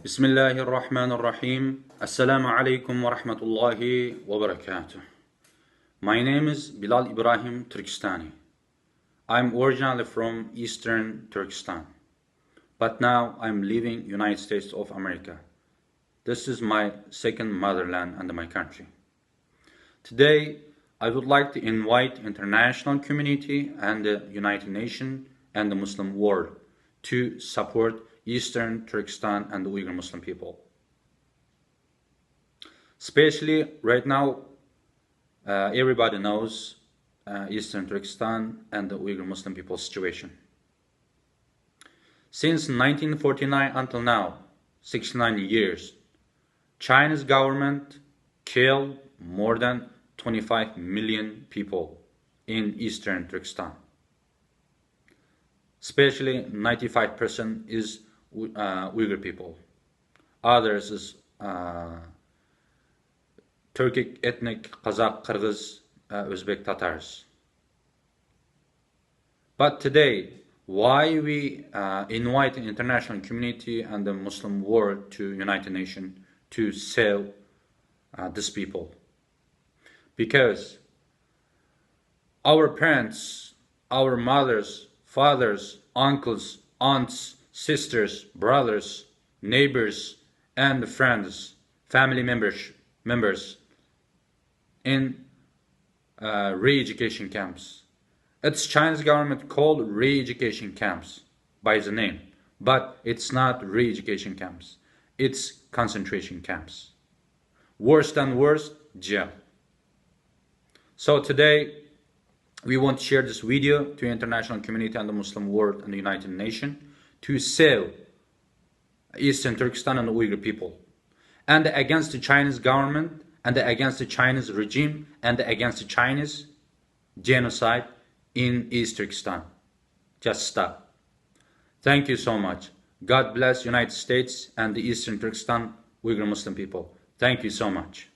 Bismillahir Rahmanir Rahim. Assalamu alaikum wa rahmatullahi wa barakatuh. My name is Bilal Ibrahim Turkistani. I'm originally from Eastern Turkestan, but now I'm living United States of America. This is my second motherland and my country. Today, I would like to invite international community and the United Nations and the Muslim world to support Eastern Turkestan and the Uyghur Muslim people. Especially right now, everybody knows Eastern Turkestan and the Uyghur Muslim people's situation. Since 1949 until now, 69 years, China's government killed more than 25 million people in Eastern Turkestan. Especially 95% is Uyghur people. Others is Turkic ethnic Kazakh, Kyrgyz, Uzbek, Tatars. But today, why we invite the international community and the Muslim world to United Nations to save these people? Because our parents, our mothers, fathers, uncles, aunts, sisters, brothers, neighbors, and friends, family members in re-education camps. It's Chinese government called re-education camps by the name, but it's not re-education camps. It's concentration camps. Worse than worse, jail. So today, we want to share this video to the international community and the Muslim world and the United Nations to save Eastern Turkestan and the Uyghur people, and against the Chinese government, and against the Chinese regime, and against the Chinese genocide in East Turkestan. Just stop. Thank you so much. God bless United States and the Eastern Turkestan Uyghur Muslim people. Thank you so much.